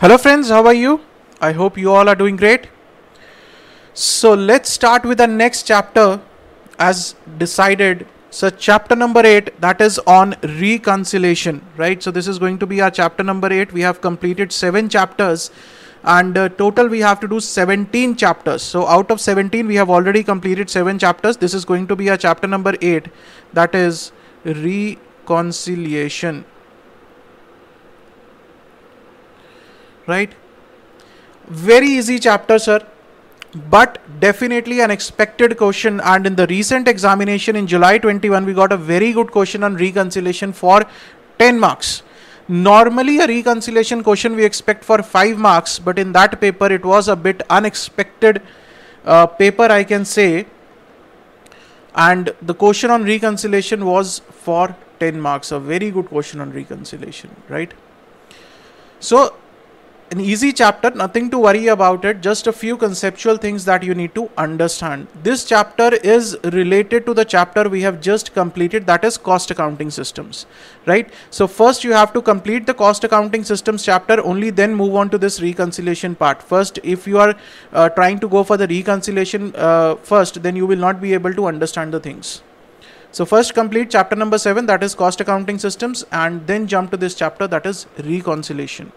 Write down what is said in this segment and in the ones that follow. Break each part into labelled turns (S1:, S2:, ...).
S1: Hello friends, how are you? I hope you all are doing great. So let's start with the next chapter as decided. So chapter number 8, that is on reconciliation, right? So this is going to be our chapter number 8. We have completed 7 chapters and total we have to do 17 chapters. So out of 17 we have already completed 7 chapters. This is going to be our chapter number 8, that is reconciliation. Right? Very easy chapter, sir, but definitely an expected question. And in the recent examination in July 21, we got a very good question on reconciliation for 10 marks. Normally a reconciliation question we expect for 5 marks, but in that paper it was a bit unexpected paper, I can say. And the question on reconciliation was for 10 marks, a very good question on reconciliation, right? So an easy chapter, nothing to worry about it, just a few conceptual things that you need to understand. This chapter is related to the chapter we have just completed, that is cost accounting systems, right? So first you have to complete the cost accounting systems chapter, only then move on to this reconciliation part. First, if you are trying to go for the reconciliation first, then you will not be able to understand the things. So first complete chapter number 7, that is cost accounting systems, and then jump to this chapter, that is reconciliation.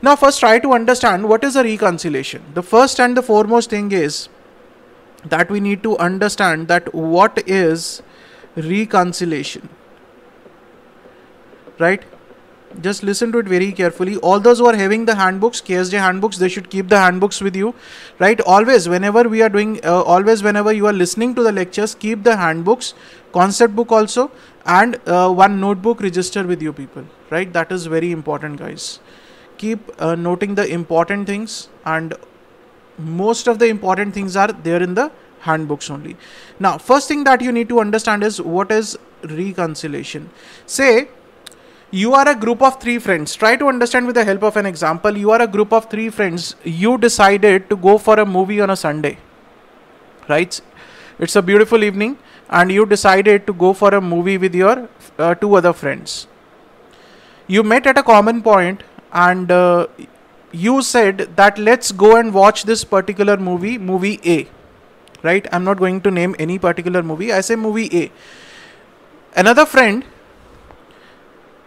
S1: Now first try to understand what is a reconciliation. The first and the foremost thing is that we need to understand that what is reconciliation, right? Just listen to it very carefully. All those who are having the handbooks, KSJ handbooks, they should keep the handbooks with you, right? Always whenever we are doing, whenever you are listening to the lectures, keep the handbooks, concept book also, and one notebook register with you people, right? That is very important, guys. Keep noting the important things, and most of the important things are there in the handbooks only. Now first thing that you need to understand is what is reconciliation. Say you are a group of 3 friends. Try to understand with the help of an example. You are a group of 3 friends. You decided to go for a movie on a Sunday, right? It's a beautiful evening and you decided to go for a movie with your 2 other friends. You met at a common point and you said that let's go and watch this particular movie, movie A, right? I'm not going to name any particular movie. I say movie A. Another friend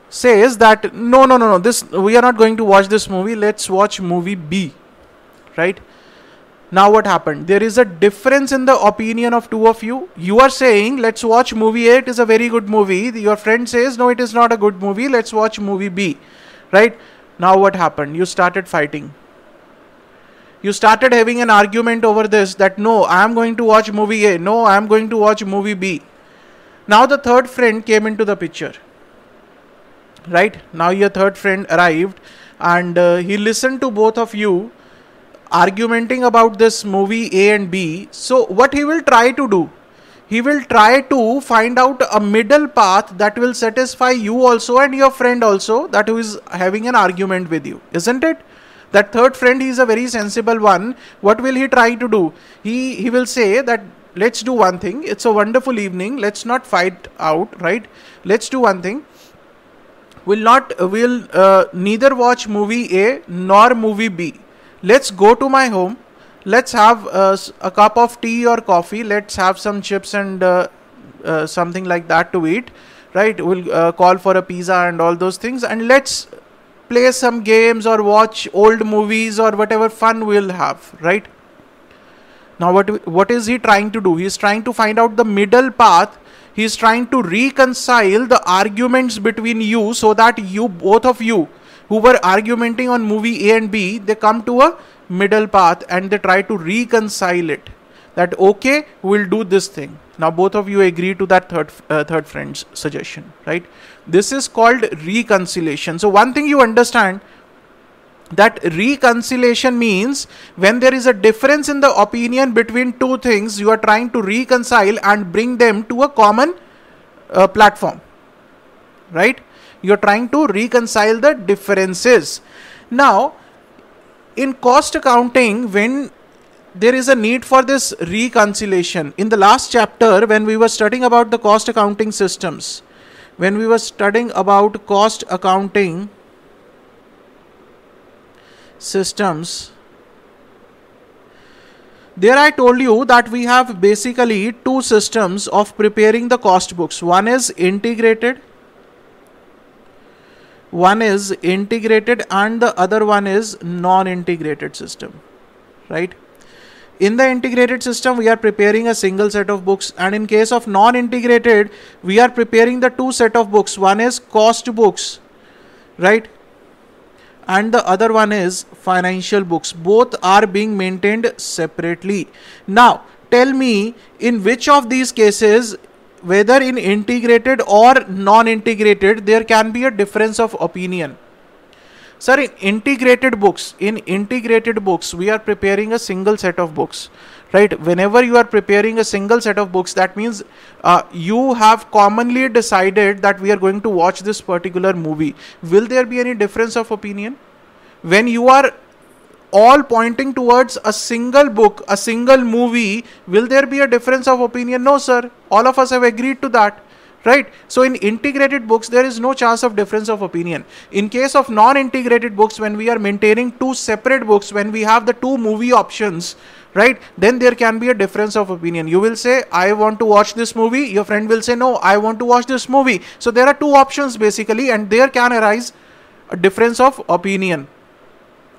S1: says that no, this we are not going to watch this movie. Let's watch movie B, right? Now what happened? There is a difference in the opinion of 2 of you. You are saying let's watch movie A. It is a very good movie. Your friend says no, it is not a good movie. Let's watch movie B, right? Now what happened? You started fighting. You started having an argument over this, that no, I am going to watch movie A. No, I am going to watch movie B. Now the third friend came into the picture, right? Now your third friend arrived and he listened to both of you argumenting about this movie A and B. So what he will try to do? He will try to find out a middle path that will satisfy you also and your friend also, that who is having an argument with you, isn't it? That third friend, he is a very sensible one. What will he try to do? He will say that let's do one thing. It's a wonderful evening. Let's not fight out, right? Let's do one thing. We'll neither watch movie A nor movie B. Let's go to my home. Let's have a cup of tea or coffee. Let's have some chips and something like that to eat, right? We'll call for a pizza and all those things, and let's play some games or watch old movies or whatever fun we'll have, right? Now what is he trying to do? He's trying to find out the middle path. He's trying to reconcile the arguments between you, so that you, both of you who were argumenting on movie A and B, they come to a middle path and they try to reconcile it, that okay, we'll do this thing. Now both of you agree to that third friend's suggestion, right? This is called reconciliation. So one thing you understand, that reconciliation means when there is a difference in the opinion between 2 things, you are trying to reconcile and bring them to a common platform, right? You're trying to reconcile the differences. Now in cost accounting, when there is a need for this reconciliation, in the last chapter when we were studying about the cost accounting systems, when we were studying about cost accounting systems, there I told you that we have basically two systems of preparing the cost books. One is integrated and the other one is non-integrated system, right? In the integrated system, we are preparing a single set of books, and in case of non-integrated, we are preparing the two set of books. One is cost books, right? And the other one is financial books. Both are being maintained separately. Now, tell me, in which of these cases, whether in integrated or non-integrated, there can be a difference of opinion? Sir, in integrated books, we are preparing a single set of books, right? Whenever you are preparing a single set of books, that means you have commonly decided that we are going to watch this particular movie. Will there be any difference of opinion? When you are all pointing towards a single book, a single movie, will there be a difference of opinion? No, sir. All of us have agreed to that. Right? So in integrated books, there is no chance of difference of opinion. In case of non-integrated books, when we are maintaining two separate books, when we have the two movie options, right, then there can be a difference of opinion. You will say, I want to watch this movie. Your friend will say, no, I want to watch this movie. So there are two options basically, and there can arise a difference of opinion.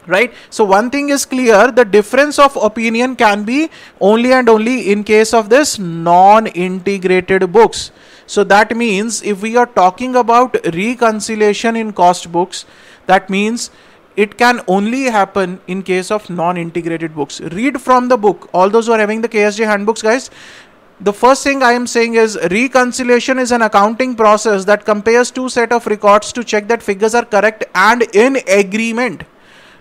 S1: Right? So one thing is clear, the difference of opinion can be only and only in case of this non-integrated books. So that means if we are talking about reconciliation in cost books, that means it can only happen in case of non-integrated books. Read from the book. All those who are having the KSJ handbooks, guys, the first thing I am saying is reconciliation is an accounting process that compares two set of records to check that figures are correct and in agreement.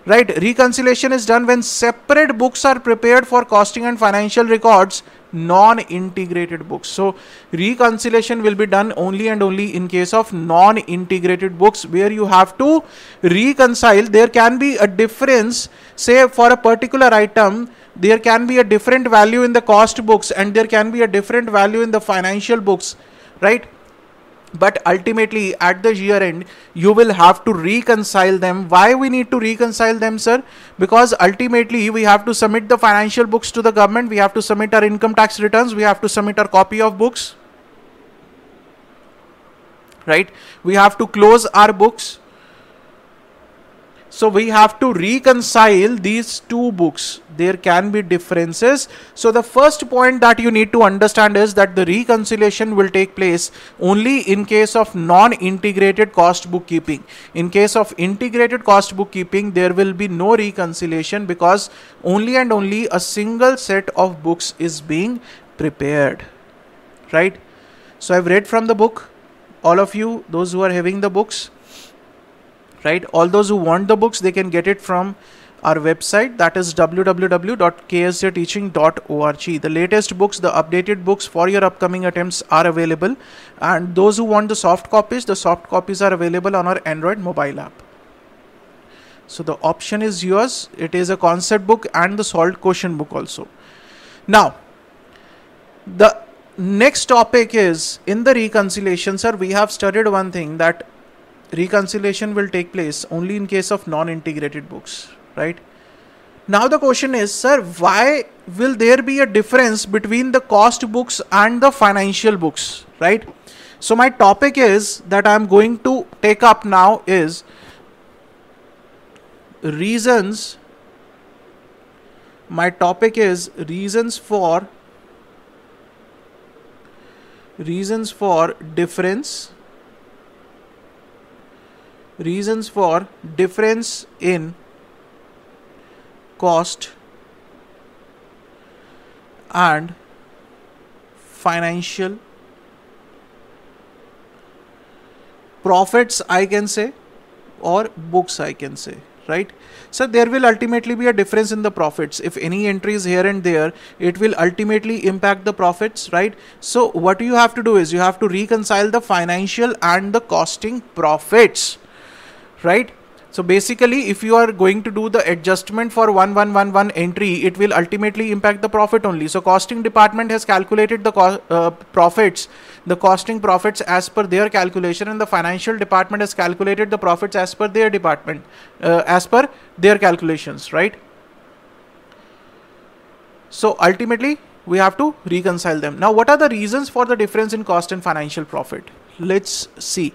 S1: Right? Reconciliation is done when separate books are prepared for costing and financial records, non-integrated books. So reconciliation will be done only and only in case of non-integrated books, where you have to reconcile. There can be a difference, say for a particular item, there can be a different value in the cost books and there can be a different value in the financial books, right? But ultimately at the year end, you will have to reconcile them. Why we need to reconcile them, sir? Because ultimately we have to submit the financial books to the government. We have to submit our income tax returns. We have to submit our copy of books. Right? We have to close our books. So we have to reconcile these two books. There can be differences. So the first point that you need to understand is that the reconciliation will take place only in case of non-integrated cost bookkeeping. In case of integrated cost bookkeeping, there will be no reconciliation because only and only a single set of books is being prepared. Right? So I've read from the book. All of you, those who are having the books, right? All those who want the books, they can get it from our website, that is www.ksjteaching.org. The latest books, the updated books for your upcoming attempts are available, and those who want the soft copies are available on our Android mobile app. So the option is yours. It is a concept book and the solved question book also. Now, the next topic is in the reconciliation, sir. We have studied one thing, that reconciliation will take place only in case of non-integrated books, right? Now the question is, sir, why will there be a difference between the cost books and the financial books, right? So my topic is that I am going to take up now is reasons. My topic is reasons for difference. Reasons for difference in cost and financial profits, I can say, or books, I can say, right? So there will ultimately be a difference in the profits. If any entry is here and there, it will ultimately impact the profits, right? So what you have to do is you have to reconcile the financial and the costing profits. Right? So basically, if you are going to do the adjustment for 1111 entry, it will ultimately impact the profit only. So costing department has calculated the profits, the costing profits as per their calculation, and the financial department has calculated the profits as per their department, as per their calculations, right? So ultimately, we have to reconcile them. Now, what are the reasons for the difference in cost and financial profit? Let's see.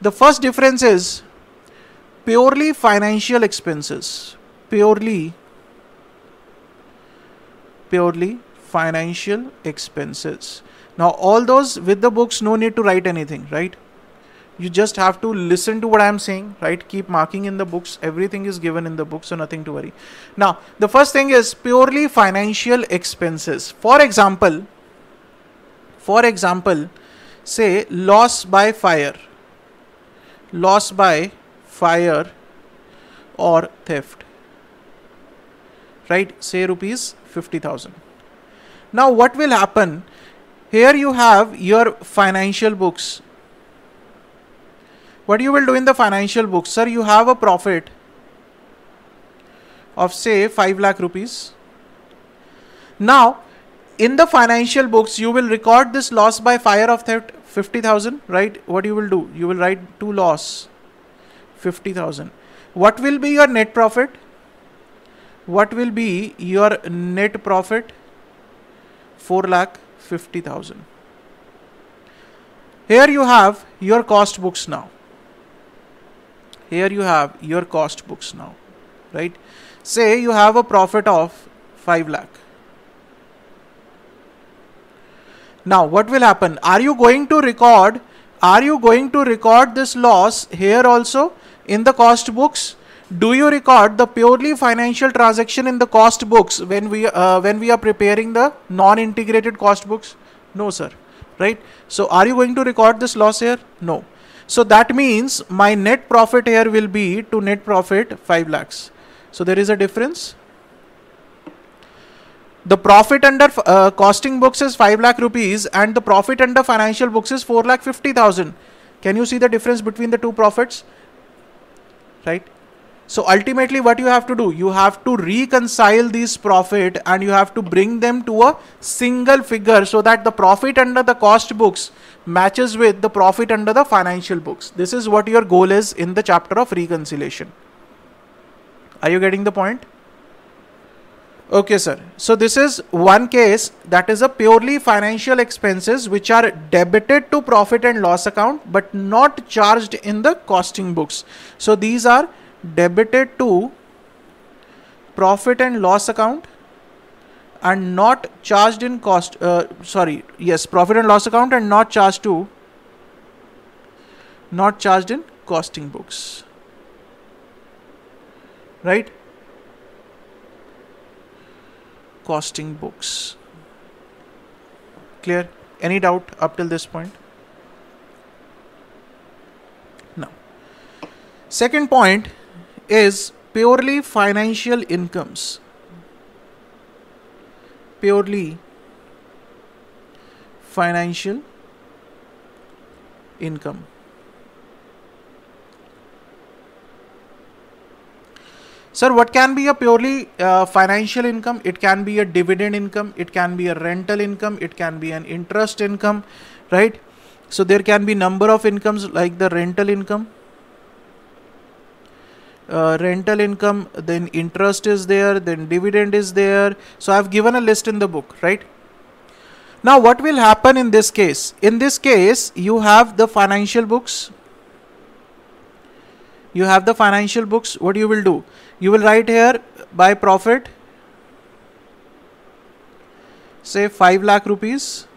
S1: The first difference is purely financial expenses. Purely financial expenses. Now, all those with the books, no need to write anything, right? You just have to listen to what I am saying, right? Keep marking in the books. Everything is given in the book, so nothing to worry. Now, the first thing is purely financial expenses. For example, say loss by fire or theft, right? Say rupees 50,000. Now, what will happen? Here you have your financial books. What you will do in the financial books, sir, you have a profit of say 5 lakh rupees. Now, in the financial books, you will record this loss by fire of theft 50,000, right? What you will do? You will write to loss 50,000. What will be your net profit? What will be your net profit? 4,50,000. Here you have your cost books now. Here you have your cost books now, right? Say you have a profit of 5 lakh. Now, what will happen? Are you going to record this loss here also in the cost books? Do you record the purely financial transaction in the cost books when we are preparing the non-integrated cost books? No, sir. Right? So, are you going to record this loss here? No. So, that means my net profit here will be to net profit 5 lakhs. So, there is a difference. The profit under costing books is 5 lakh rupees and the profit under financial books is 4,50,000. Can you see the difference between the two profits? Right? So ultimately what you have to do, you have to reconcile these profit and you have to bring them to a single figure so that the profit under the cost books matches with the profit under the financial books. This is what your goal is in the chapter of reconciliation. Are you getting the point? Okay, sir. So this is one case, that is a purely financial expenses which are debited to profit and loss account but not charged in the costing books. So these are debited to profit and loss account and not charged in profit and loss account and not charged in costing books. Right? Costing books. Clear? Any doubt up till this point? Now, second point is purely financial incomes. Purely financial income. Sir, what can be a purely financial income? It can be a dividend income, it can be a rental income, it can be an interest income, right? So there can be number of incomes like the rental income, then interest is there, then dividend is there. So I have given a list in the book, right? Now what will happen in this case? In this case, you have the financial books. You have the financial books. What you will do? You will write here by profit, say 5 lakh rupees.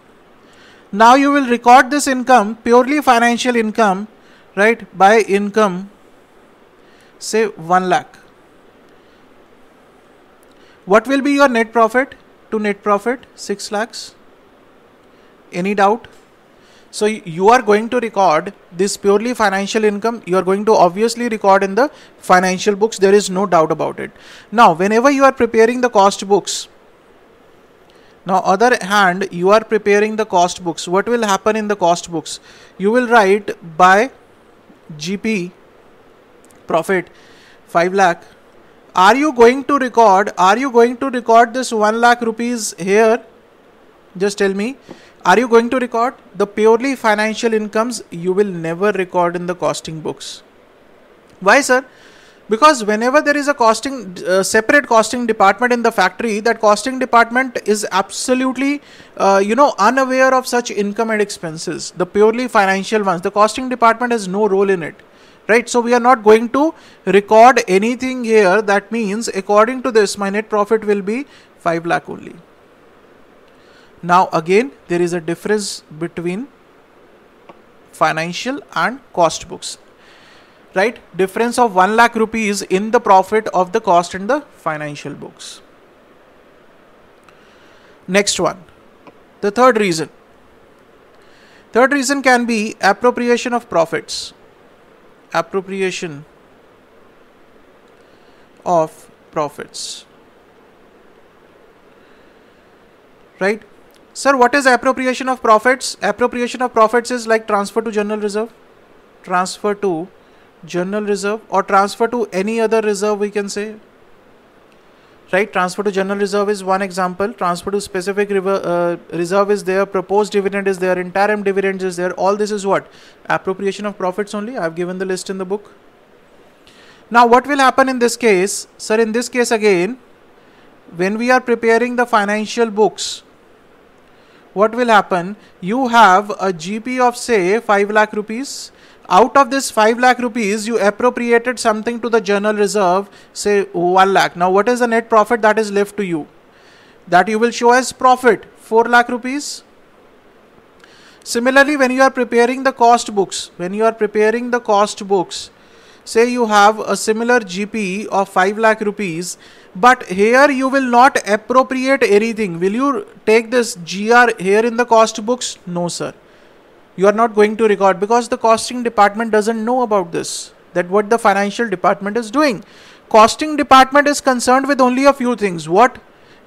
S1: Now you will record this income, purely financial income, right, by income, say 1 lakh. What will be your net profit to net profit? 6 lakhs. Any doubt? So you are going to record this purely financial income. You are going to obviously record in the financial books. There is no doubt about it. Now, whenever you are preparing the cost books, now other hand, you are preparing the cost books. What will happen in the cost books? You will write by GP profit. 5 lakh. Are you going to record this 1 lakh rupees here? Just tell me. Are you going to record the purely financial incomes? You will never record in the costing books. Why, sir? Because whenever there is a separate costing department in the factory, that costing department is absolutely, unaware of such income and expenses. The purely financial ones, the costing department has no role in it, right? So we are not going to record anything here. That means, according to this, my net profit will be 5 lakh only. Now again, there is a difference between financial and cost books. Right? Difference of 1 lakh rupees in the profit of the cost and the financial books. Next one. The third reason. Third reason can be appropriation of profits. Appropriation of profits. Right? Sir, what is appropriation of profits? Appropriation of profits is like transfer to general reserve. Transfer to general reserve, or transfer to any other reserve, we can say, right? Transfer to general reserve is one example. Transfer to specific reserve is there, proposed dividend is there, interim dividends is there. All this is what? Appropriation of profits only. I have given the list in the book. Now what will happen in this case? Sir, in this case again, when we are preparing the financial books, what will happen? You have a GP of say 5 lakh rupees. Out of this 5 lakh rupees, you appropriated something to the general reserve, say 1 lakh. Now, what is the net profit that is left to you? That you will show as profit, 4 lakh rupees. Similarly, when you are preparing the cost books, say you have a similar GP of 5 lakh rupees, but here you will not appropriate anything. Will you take this GR here in the cost books? No, sir. You are not going to record, because the costing department doesn't know about this, that what the financial department is doing. Costing department is concerned with only a few things. What?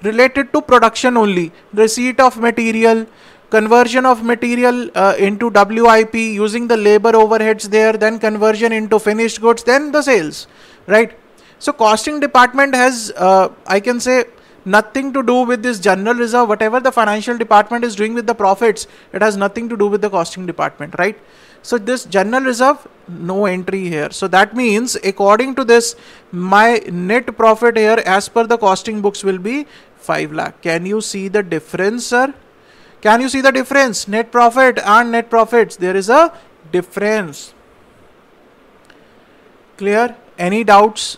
S1: Related to production only. Receipt of material, conversion of material into WIP, using the labor overheads there, then conversion into finished goods, then the sales, right? So costing department has, I can say, nothing to do with this general reserve. Whatever the financial department is doing with the profits, it has nothing to do with the costing department, right? So this general reserve, no entry here. So that means, according to this, my net profit here as per the costing books will be 5 lakh. Can you see the difference, sir? Can you see the difference? Net profit and net profits, there is a difference. Clear? Any doubts?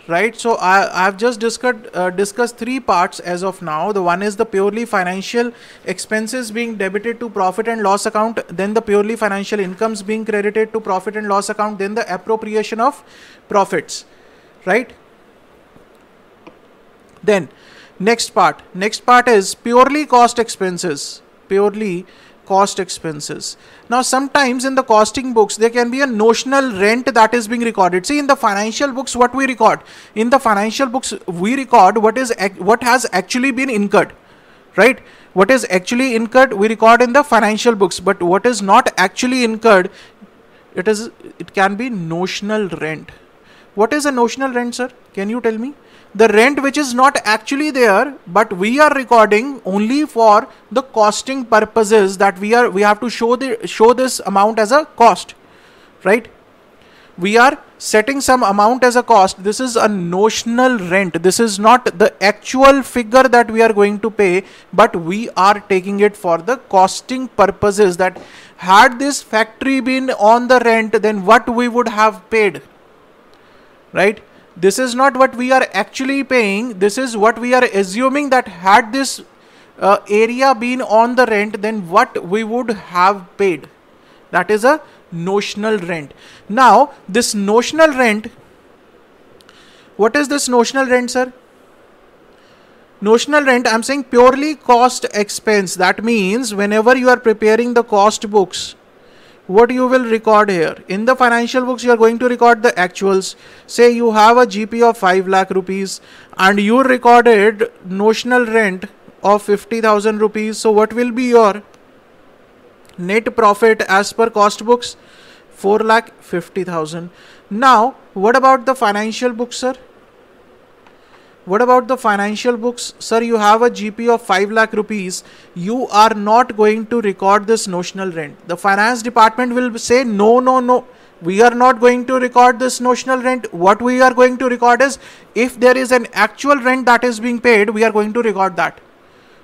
S1: Right, so I have just discussed three parts as of now. The one is the purely financial expenses being debited to profit and loss account, then the purely financial incomes being credited to profit and loss account, then the appropriation of profits, right? Then next part is purely cost expenses. Now sometimes in the costing books there can be a notional rent that is being recorded. See, in the financial books, what we record? In the financial books we record what has actually been incurred, right? What is actually incurred we record in the financial books, but what is not actually incurred, it can be notional rent. What is a notional rent, sir? Can you tell me? The rent which is not actually there, but we are recording only for the costing purposes, that we have to show this amount as a cost, right? We are setting some amount as a cost. This is a notional rent. This is not the actual figure that we are going to pay, but we are taking it for the costing purposes, that had this factory been on the rent, then what we would have paid, right? This is not what we are actually paying. This is what we are assuming, that had this area been on the rent, then what we would have paid. That is a notional rent. Now, this notional rent, what is this notional rent, sir? Notional rent, I am saying purely cost expense. That means whenever you are preparing the cost books, what you will record here? In the financial books, you are going to record the actuals. Say you have a GP of 5 lakh rupees and you recorded notional rent of 50,000 rupees. So what will be your net profit as per cost books? 4,50,000. Now what about the financial books, sir? What about the financial books? Sir, you have a GP of 5 lakh rupees. You are not going to record this notional rent. The finance department will say, no, no, no. We are not going to record this notional rent. What we are going to record is, if there is an actual rent that is being paid, we are going to record that.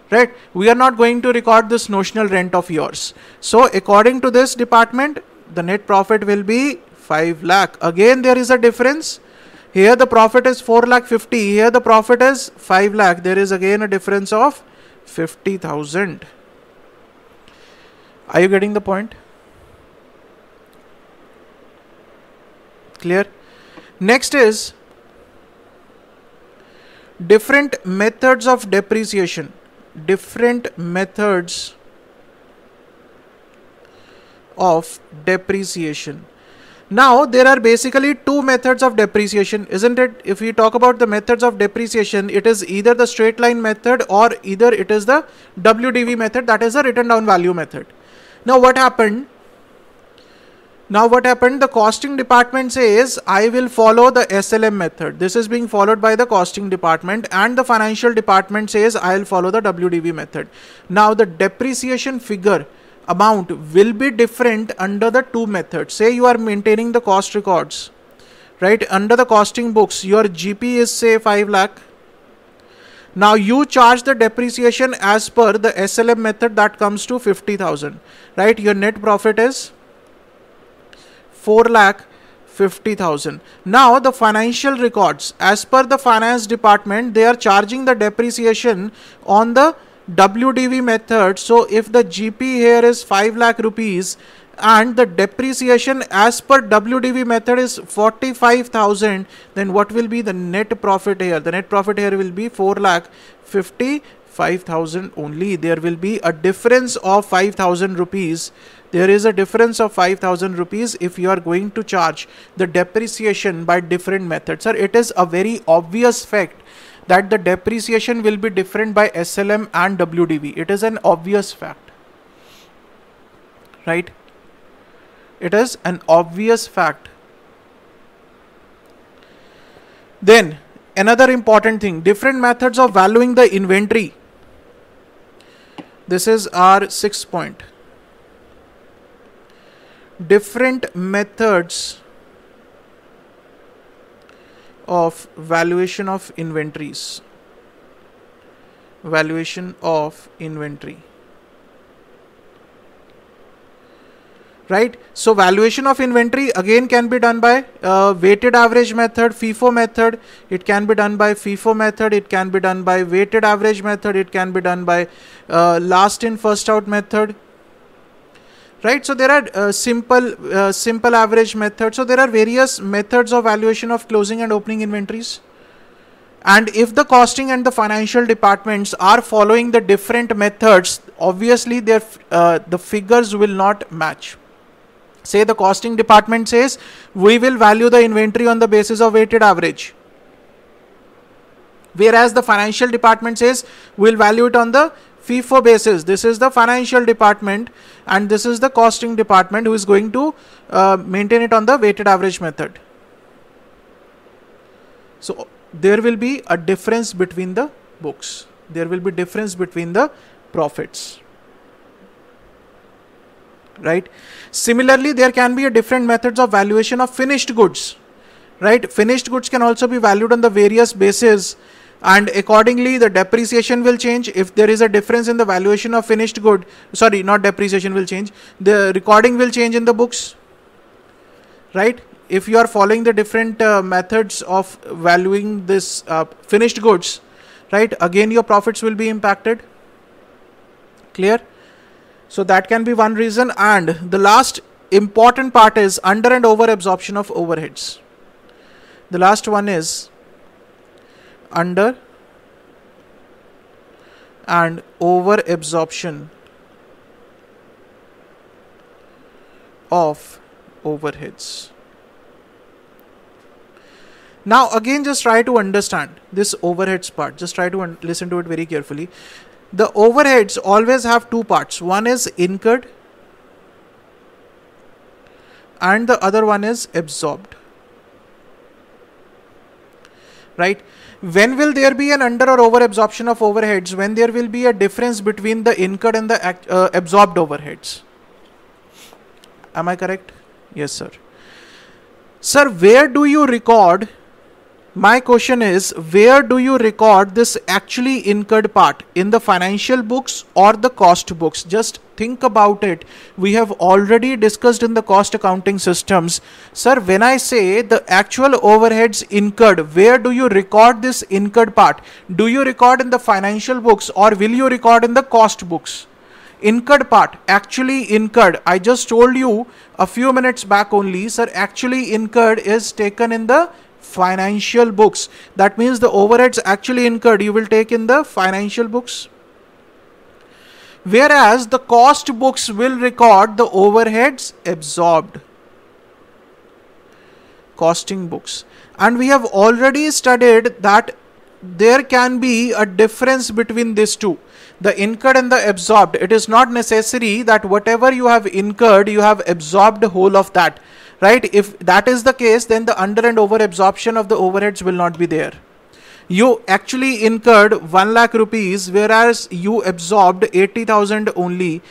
S1: Right? We are not going to record this notional rent of yours. So according to this department, the net profit will be 5 lakh. Again, there is a difference. Here the profit is 4 lakh 50. Here the profit is 5 lakh. There is again a difference of 50,000. Are you getting the point? Clear? Next is different methods of depreciation. Different methods of depreciation. Now there are basically two methods of depreciation, isn't it? If we talk about the methods of depreciation, it is either the straight line method or either it is the WDV method, that is the written down value method. Now what happened? The costing department says, I will follow the SLM method. This is being followed by the costing department, and the financial department says, I will follow the WDV method. Now the depreciation figure amount will be different under the two methods. Say you are maintaining the cost records, right? Under the costing books, your GP is say 5 lakh. Now you charge the depreciation as per the SLM method, that comes to 50,000, right? Your net profit is 4 lakh 50,000. Now the financial records, as per the finance department, they are charging the depreciation on the WDV method. So if the GP here is 5 lakh rupees and the depreciation as per WDV method is 45,000, then what will be the net profit here? The net profit here will be 4 lakh 55,000 only. There will be a difference of 5,000 rupees. There is a difference of 5,000 rupees if you are going to charge the depreciation by different methods. Sir, it is a very obvious fact that the depreciation will be different by SLM and WDV. It is an obvious fact, right? It is an obvious fact. Then another important thing, different methods of valuing the inventory. This is our 6th point. Different methods of valuation of inventories. Valuation of inventory. Right? So valuation of inventory again can be done by weighted average method, FIFO method. It can be done by FIFO method. It can be done by weighted average method. It can be done by last in first out method. Right? So there are simple average methods. So there are various methods of valuation of closing and opening inventories. And if the costing and the financial departments are following the different methods, obviously the figures will not match. Say the costing department says, we will value the inventory on the basis of weighted average. Whereas the financial department says, we'll value it on the FIFO basis. This is the financial department and this is the costing department who is going to maintain it on the weighted average method. So there will be a difference between the books. There will be difference between the profits. Right? Similarly, there can be a different methods of valuation of finished goods. Right? Finished goods can also be valued on the various bases, and accordingly the depreciation will change. If there is a difference in the valuation of finished good, sorry, not depreciation will change, the recording will change in the books. Right? If you are following the different methods of valuing this finished goods, right, again your profits will be impacted. Clear? So that can be one reason. And the last important part is under and over absorption of overheads. The last one is under and over absorption of overheads. Now again, just try to understand this overheads part. Just try to listen to it very carefully. The overheads always have two parts. One is incurred and the other one is absorbed. right? When will there be an under or over absorption of overheads? When there will be a difference between the incurred and the absorbed overheads. Am I correct? Yes, sir. Sir, where do you record? My question is, where do you record this actually incurred part? In the financial books or the cost books? Just think about it. We have already discussed in the cost accounting systems. Sir, when I say the actual overheads incurred, where do you record this incurred part? Do you record in the financial books or will you record in the cost books? Incurred part, actually incurred. I just told you a few minutes back only, sir, actually incurred is taken in the financial books. That means the overheads actually incurred you will take in the financial books. Whereas the cost books will record the overheads absorbed. Costing books. And we have already studied that there can be a difference between these two. The incurred and the absorbed. It is not necessary that whatever you have incurred, you have absorbed the whole of that. Right? If that is the case, then the under and over absorption of the overheads will not be there. You actually incurred 1 lakh rupees, whereas you absorbed 80,000 only,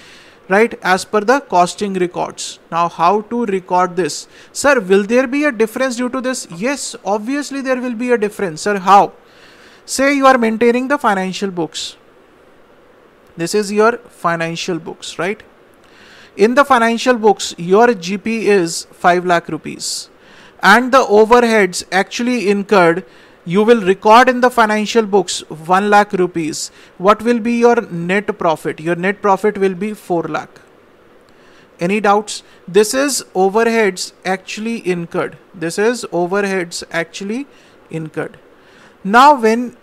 S1: right? As per the costing records. Now, how to record this? Sir, will there be a difference due to this? Yes, obviously there will be a difference. Sir, how? Say you are maintaining the financial books. This is your financial books, right? In the financial books, your GP is 5 lakh rupees and the overheads actually incurred, you will record in the financial books 1 lakh rupees. What will be your net profit? Your net profit will be 4 lakh. Any doubts? This is overheads actually incurred. This is overheads actually incurred. Now, when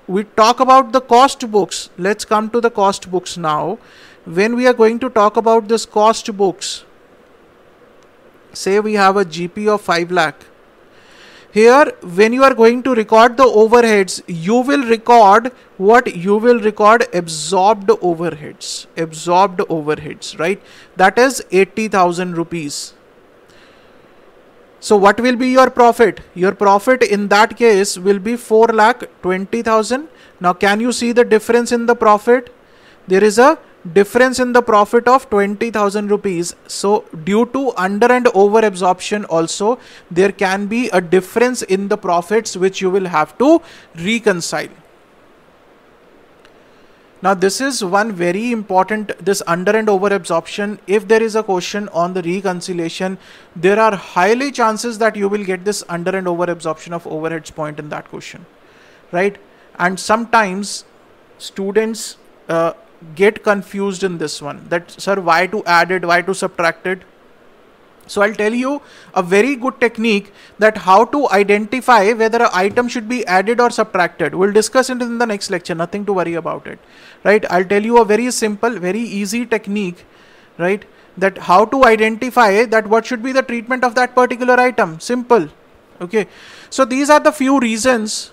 S1: we talk about the cost books, let's come to the cost books now. When we are going to talk about this cost books, say we have a GP of 5 lakh. Here, when you are going to record the overheads, you will record what? You will record absorbed overheads. Absorbed overheads, right? That is 80,000 rupees. So what will be your profit? Your profit in that case will be 4 lakh 20,000. Now, can you see the difference in the profit? There is a difference in the profit of 20,000 rupees. So due to under and over absorption also, there can be a difference in the profits which you will have to reconcile. Now this is one very important, this under and over absorption. If there is a question on the reconciliation, there are highly chances that you will get this under and over absorption of overheads point in that question, right? And sometimes students get confused in this one, that sir, why to add it, why to subtract it? So I'll tell you a very good technique that how to identify whether an item should be added or subtracted. We'll discuss it in the next lecture, nothing to worry about it, right? I'll tell you a very simple, very easy technique, right? That how to identify that what should be the treatment of that particular item. Simple. Okay. So these are the few reasons.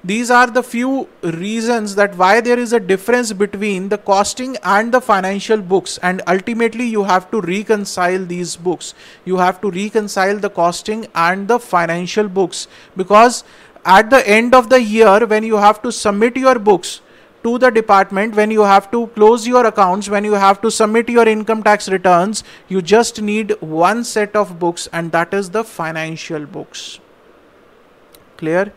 S1: These are the few reasons that why there is a difference between the costing and the financial books, and ultimately you have to reconcile these books. You have to reconcile the costing and the financial books, because at the end of the year, when you have to submit your books to the department, when you have to close your accounts, when you have to submit your income tax returns, you just need one set of books, and that is the financial books. Clear?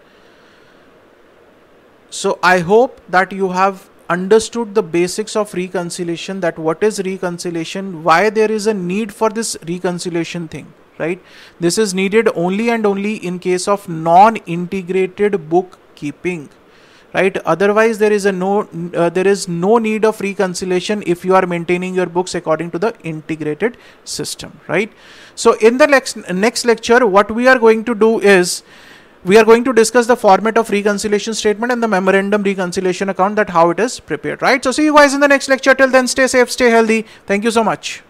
S1: So I hope that you have understood the basics of reconciliation, that what is reconciliation, why there is a need for this reconciliation thing, right? This is needed only and only in case of non-integrated bookkeeping, right? Otherwise there is no need of reconciliation if you are maintaining your books according to the integrated system, right? So in the next lecture, what we are going to do is, we are going to discuss the format of reconciliation statement and the memorandum reconciliation account, that how it is prepared, right? So see you guys in the next lecture. Till then, stay safe, stay healthy. Thank you so much.